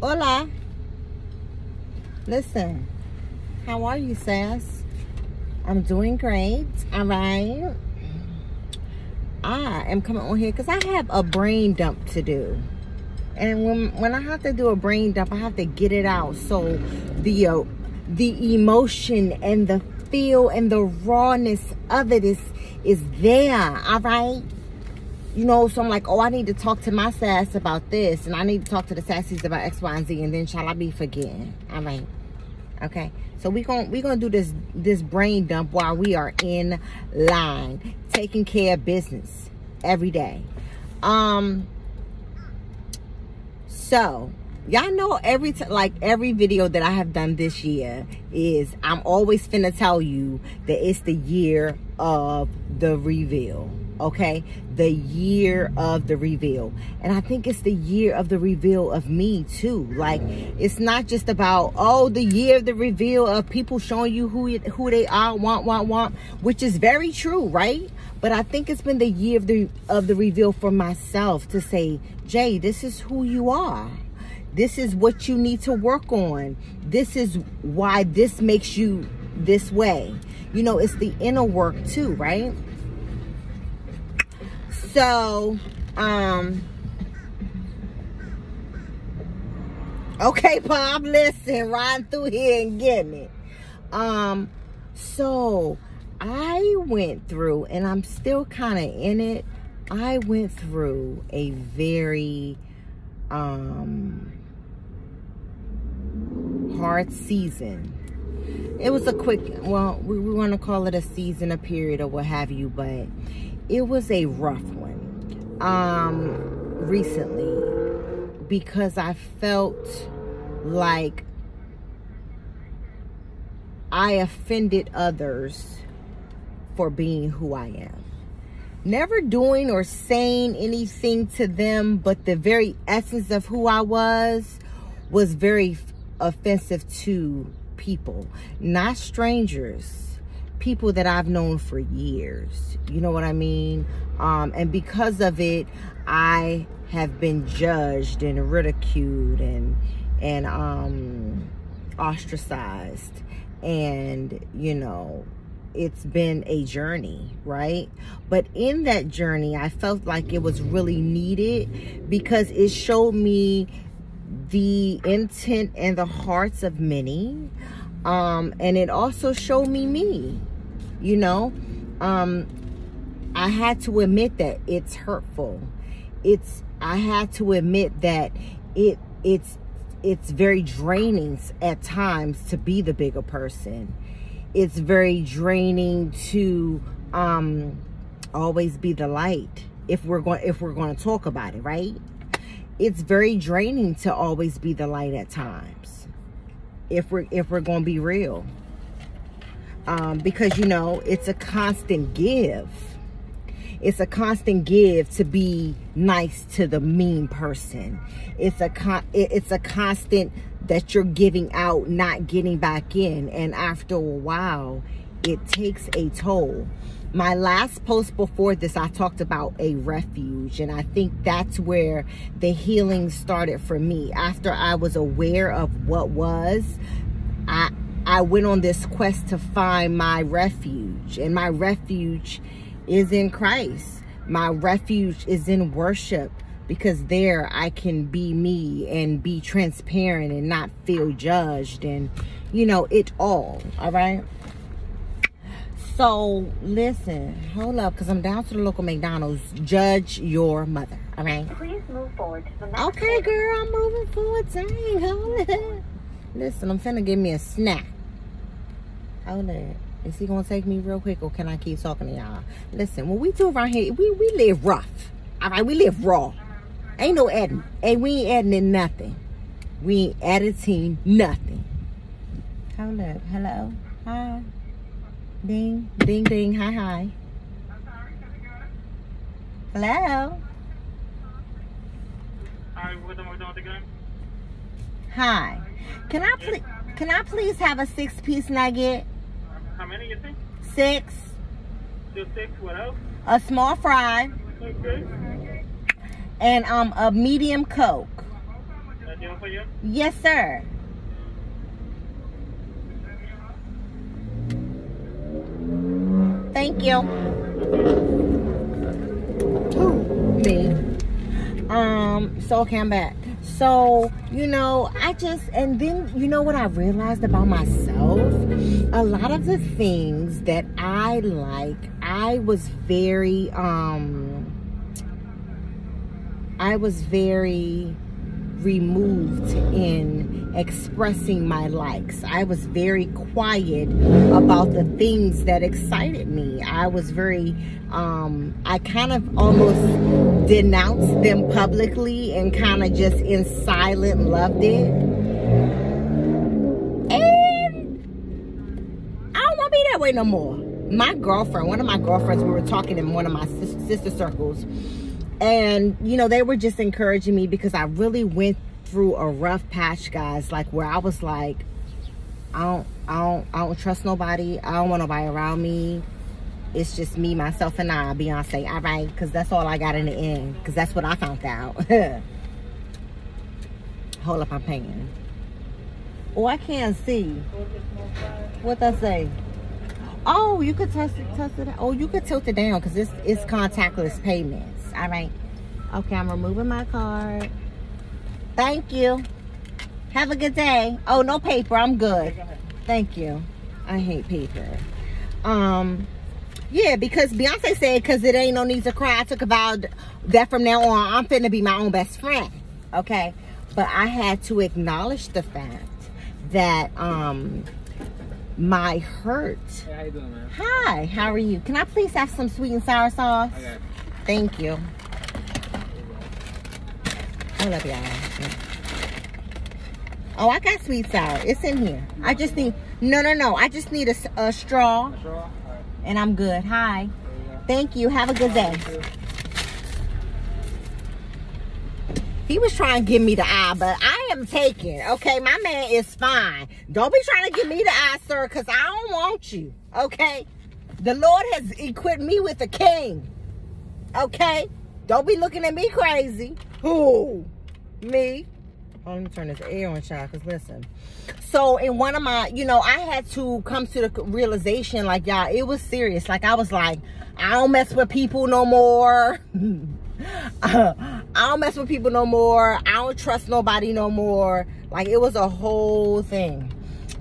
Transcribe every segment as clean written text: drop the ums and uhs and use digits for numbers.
Hola. Listen, how are you, sass? I'm doing great. All right. I am coming on here because I have a brain dump to do. And when I have to do a brain dump, I have to get it out. So the emotion and the feel and the rawness of it is there. All right. You know, so I'm like, oh, I need to talk to my sass about this, and I need to talk to the sassies about X, Y, and Z, and then shall I be forgetting? All right. Okay. So we gonna do this brain dump while we are in line, taking care of business every day. So y'all know every video that I have done this year is I'm always finna tell you that it's the year of the reveal. Okay, the year of the reveal. And I think it's the year of the reveal of me too. Like, it's not just about, oh, the year of the reveal of people showing you who they are, want, which is very true, right? But I think it's been the year of the reveal for myself to say, Jay, this is who you are. This is what you need to work on. This is why this makes you this way. You know, it's the inner work too, right? So, okay, Pop, listen, ride through here and get me. So I went through, and I'm still kind of in it. I went through a very, hard season. It was a quick, well, we want to call it a season, a period, or what have you, but it was a rough one recently, because I felt like I offended others for being who I am. Never doing or saying anything to them, but the very essence of who I was very offensive to people, not strangers. People that I've known for years, you know what I mean? And because of it, I have been judged and ridiculed and ostracized. And, you know, it's been a journey, right? But in that journey, I felt like it was really needed, because it showed me the intent and the hearts of many. And it also showed me, you know. I had to admit that it's hurtful. I had to admit that it's very draining at times to be the bigger person. It's very draining to always be the light. If we're going to talk about it, right? It's very draining to always be the light at times. If we're going to be real. Because, you know, it's a constant give. It's a constant give to be nice to the mean person. It's a constant that you're giving out, not getting back in. And after a while, it takes a toll. My last post before this, I talked about a refuge. And I think that's where the healing started for me. After I was aware of what was, I went on this quest to find my refuge. And my refuge is in Christ. My refuge is in worship, because there I can be me and be transparent and not feel judged, and, you know, it all right? So, listen, hold up, because I'm down to the local McDonald's. Judge your mother, all right? Please move forward to the next. Okay, girl, I'm moving forward. Dang, hold it. Listen, I'm finna give me a snack. Hold it. Is he gonna take me real quick, or can I keep talking to y'all? Listen, what we do around here, we live rough. All right, we live raw. Ain't no editing. Hey, we ain't editing nothing. We ain't editing nothing. Hold up. Hello. Hi. Ding. Ding, ding. Hi, hi. Hello. Hi, what am I doing again? Hi. Can I please have a 6-piece nugget? How many you think? 6. Just 6, what else? A small fry. Okay. And a medium Coke. A deal for you? Yes, sir. Thank you. Ooh, me. So okay, I'm back. So, you know, and then, you know what I realized about myself? A lot of the things that I like, I was very removed in expressing my likes. I was very quiet about the things that excited me. I was very, I kind of almost denounced them publicly and kind of just in silent loved it. And I don't want to be that way no more. My girlfriend, one of my girlfriends, we were talking in one of my sister circles, and you know, they were just encouraging me because I really went through a rough patch, guys, like where I was like, I don't trust nobody. I don't want nobody around me. It's just me, myself, and I, Beyonce. All right, because that's all I got in the end, because that's what I found out. Hold up, I'm paying. Oh, I can't see. What does that say? Oh, you could test it. Oh, you could tilt it down because it's contactless payments. All right. Okay, I'm removing my card. Thank you. Have a good day. Oh, no paper. I'm good. Thank you. I hate paper. Yeah, because Beyonce said, because it ain't no need to cry. I took a vow that from now on, I'm finna be my own best friend. Okay? But I had to acknowledge the fact that my hurt. Hey, how you doing, man? Hi, how are you? Can I please have some sweet and sour sauce? I got you. Thank you. I love y'all. Oh, I got sweet sour. It's in here. I just need, no. I just need a straw. A straw? All right. And I'm good. Hi. There you go. Thank you. Have a good day. He was trying to give me the eye, but I am taken. Okay, my man is fine. Don't be trying to give me the eye, sir, because I don't want you. Okay? The Lord has equipped me with a king. Okay? Don't be looking at me crazy. Who? Me? Oh, let me turn this air on, child, because listen. So, in one of my, you know, I had to come to the realization, like, y'all, it was serious. Like, I was like, I don't mess with people no more. I don't mess with people no more. I don't trust nobody no more. Like, it was a whole thing.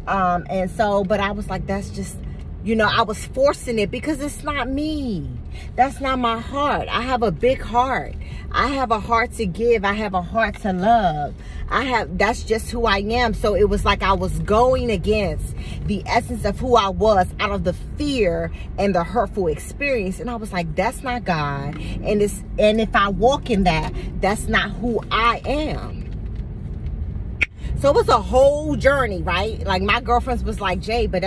And so, but I was like, that's just, you know, I was forcing it because it's not me. That's not my heart. I have a big heart. I have a heart to give. I have a heart to love. That's just who I am. So it was like I was going against the essence of who I was out of the fear and the hurtful experience. And I was like, that's not God. And if I walk in that, that's not who I am. So it was a whole journey, right? Like my girlfriends was like, Jay, but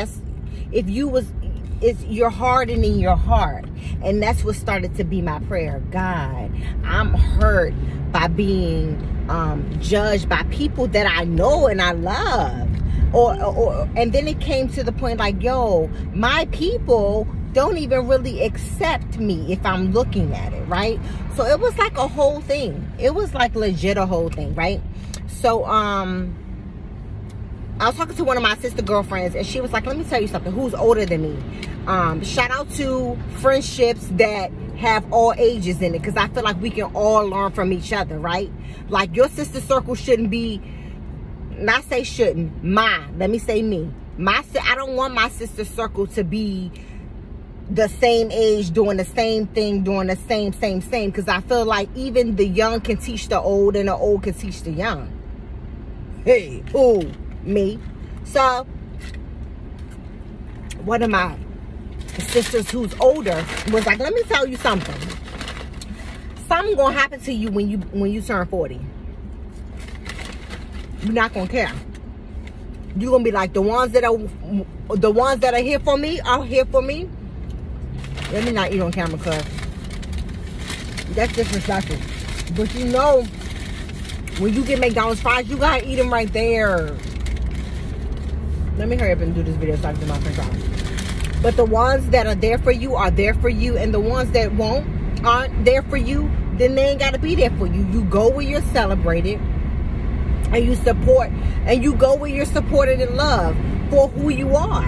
you're hardening your heart. And that's what started to be my prayer. God, I'm hurt by being judged by people that I know and I love. And then it came to the point like, yo, my people don't even really accept me if I'm looking at it, right? So it was like a whole thing. It was like legit a whole thing, right? So I was talking to one of my sister girlfriends and she was like, let me tell you something, who's older than me. Shout out to friendships that have all ages in it, because I feel like we can all learn from each other, right? Like your sister circle shouldn't be, not say shouldn't, let me say me. I don't want my sister circle to be the same age, doing the same thing, doing the same, because I feel like even the young can teach the old and the old can teach the young. Hey, who? Me. So one of my sisters who's older was like, let me tell you something. Something gonna happen to you when you turn 40. You're not gonna care. You're gonna be like, the ones that are here for me are here for me. Let me not eat on camera, cuz that's disrespectful. But you know, when you get McDonald's fries, you gotta eat them right there. Let me hurry up and do this video so I can do my french fries. But the ones that are there for you are there for you, and the ones that aren't there for you, then they ain't got to be there for you. You go where you're celebrated, and you support, and you go where you're supported and loved for who you are.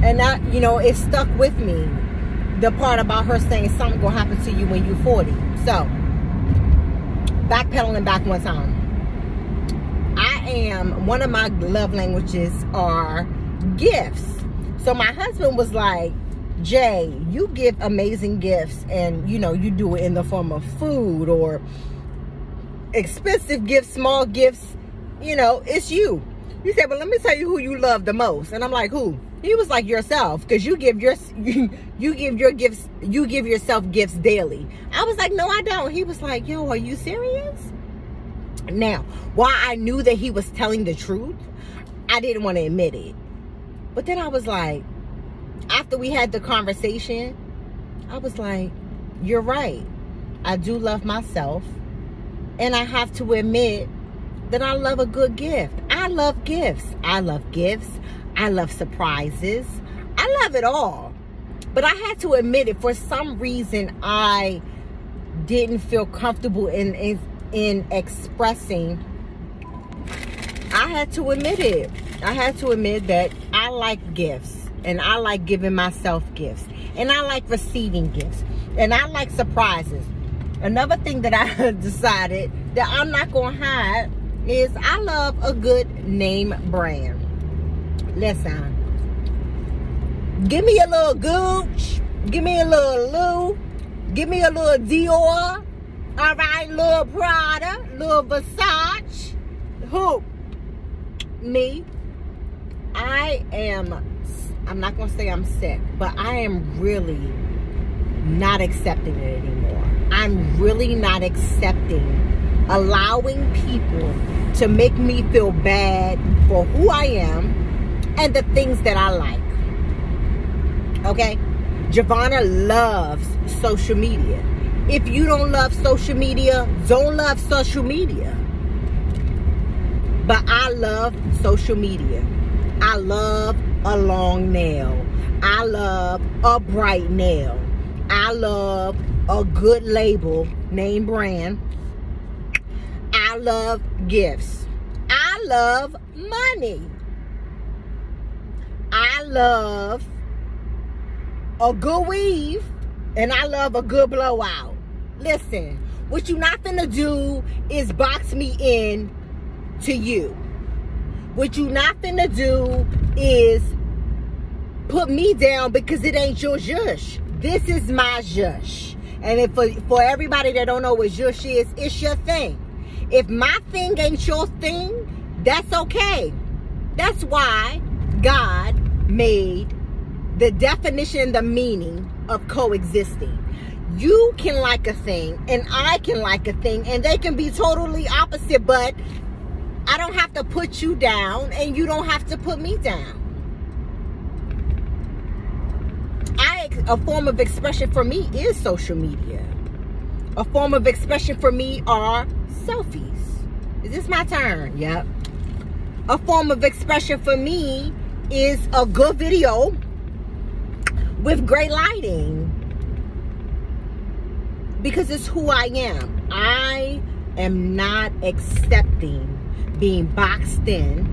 And that, you know, it stuck with me, the part about her saying something gonna happen to you when you're 40. So, backpedaling back one time. One of my love languages are gifts. So my husband was like, Jay, you give amazing gifts, and you know, you do it in the form of food or expensive gifts, small gifts, you know, it's you. He said, well, let me tell you who you love the most. And I'm like, who? He was like, yourself, because you give yourself gifts daily. I was like, no, I don't. He was like, yo, are you serious? Now, while I knew that he was telling the truth, I didn't want to admit it. But then I was like, after we had the conversation, I was like, you're right. I do love myself. And I have to admit that I love a good gift. I love gifts. I love gifts. I love surprises. I love it all. But I had to admit it. For some reason, I didn't feel comfortable in expressing. I had to admit it. I had to admit that I like gifts, and I like giving myself gifts, and I like receiving gifts, and I like surprises. Another thing that I decided that I'm not going to hide is I love a good name brand. Listen, give me a little Gucci, give me a little Lou, give me a little Dior, all right, little Prada, little Versace. Who? Me. I'm not going to say I'm sick, but I am really not accepting it anymore. I'm really not accepting allowing people to make me feel bad for who I am and the things that I like. Okay? Giovanna loves social media. If you don't love social media, don't love social media. But I love social media. I love a long nail. I love a bright nail. I love a good label, name brand. I love gifts. I love money. I love a good weave, and I love a good blowout. Listen, what you not finna do is box me in to you. What you not finna do is put me down because it ain't your zhush. This is my zhush. And if for everybody that don't know what zhush is, it's your thing. If my thing ain't your thing, that's okay. That's why God made the definition and the meaning of coexisting. You can like a thing and I can like a thing, and they can be totally opposite, but I don't have to put you down and you don't have to put me down. A form of expression for me is social media. A form of expression for me are selfies. Is this my turn? Yep. A form of expression for me is a good video with great lighting. Because it's who I am. I am not accepting being boxed in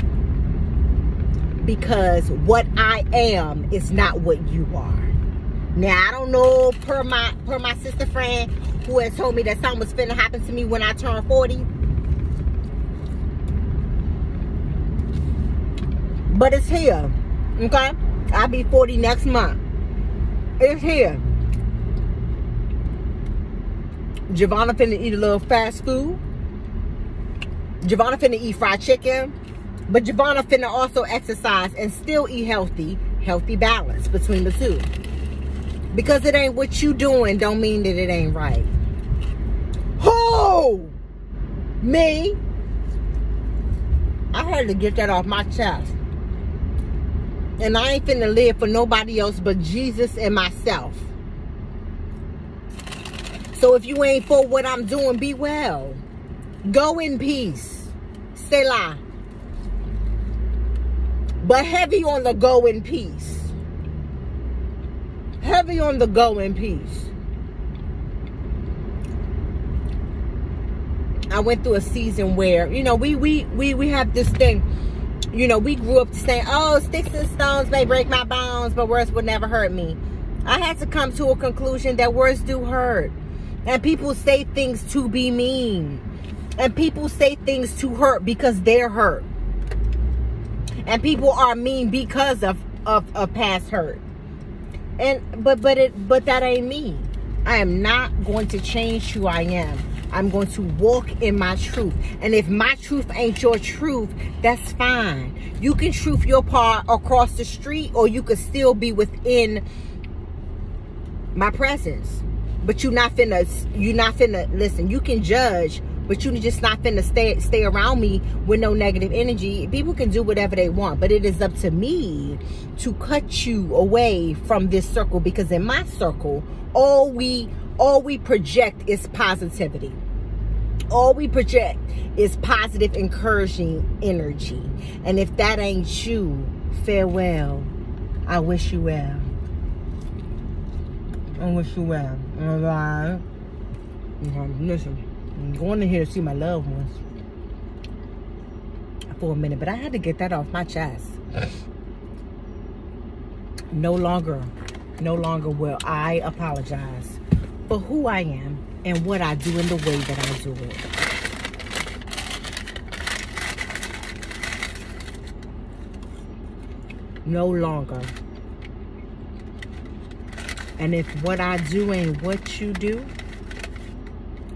because what I am is not what you are. Now, I don't know, per my sister friend who had told me that something was finna happen to me when I turned 40. But it's here, okay? I'll be 40 next month. It's here. Giovanna finna eat a little fast food. Giovanna finna eat fried chicken. But Giovanna finna also exercise and still eat healthy balance between the two. Because it ain't what you doing don't mean that it ain't right. Who? Me? I had to get that off my chest. And I ain't finna live for nobody else but Jesus and myself. So if you ain't for what I'm doing, be well. Go in peace. Selah. But heavy on the go in peace. Heavy on the go in peace. I went through a season where, you know, we have this thing, you know, we grew up saying, oh, sticks and stones may break my bones, but words would never hurt me. I had to come to a conclusion that words do hurt. And people say things to be mean. And people say things to hurt because they're hurt. And people are mean because of past hurt. And but that ain't me. I am not going to change who I am. I'm going to walk in my truth. And if my truth ain't your truth, that's fine. You can truth your part across the street, or you could still be within my presence. But you're not finna, listen, you can judge, but you're just not finna stay around me with no negative energy. People can do whatever they want, but it is up to me to cut you away from this circle, because in my circle, all we project is positivity. All we project is positive, encouraging energy. And if that ain't you, farewell. I wish you well. I wish you well. All right. Listen, I'm going in here to see my loved ones for a minute, but I had to get that off my chest. No longer will I apologize for who I am and what I do in the way that I do it. No longer. And if what I do ain't what you do,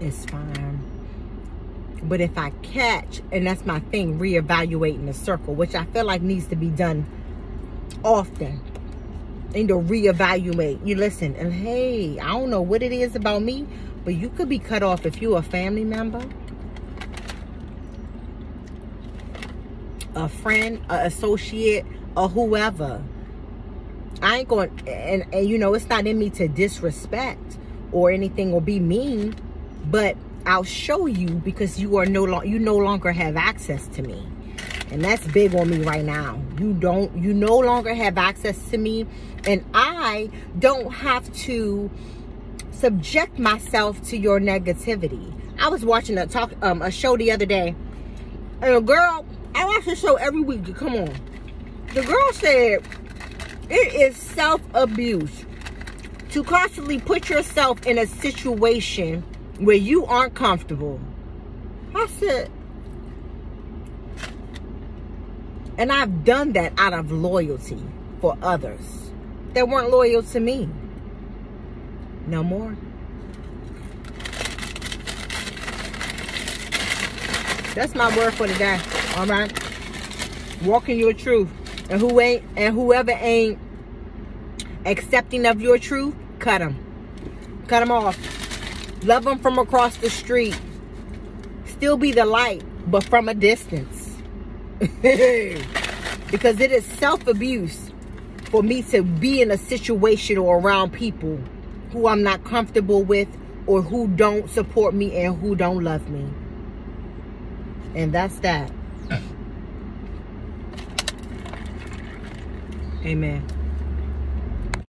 it's fine. But if I catch, and that's my thing, reevaluating the circle, which I feel like needs to be done often. And to reevaluate. You listen, and hey, I don't know what it is about me, but you could be cut off if you're a family member, a friend, an associate, or whoever. I ain't going, and you know, it's not in me to disrespect or anything or be mean, but I'll show you, because you no longer have access to me. And that's big on me right now. You no longer have access to me, and I don't have to subject myself to your negativity. I was watching a show the other day, and a girl, I watch the show every week. Come on. The girl said it is self-abuse to constantly put yourself in a situation where you aren't comfortable. I said, and I've done that out of loyalty for others that weren't loyal to me. No more. That's my word for the day. All right. Walk in your truth. And whoever ain't accepting of your truth, cut them. Cut them off. Love them from across the street. Still be the light, but from a distance. Because it is self-abuse for me to be in a situation or around people who I'm not comfortable with, or who don't support me and who don't love me. And that's that. Amen.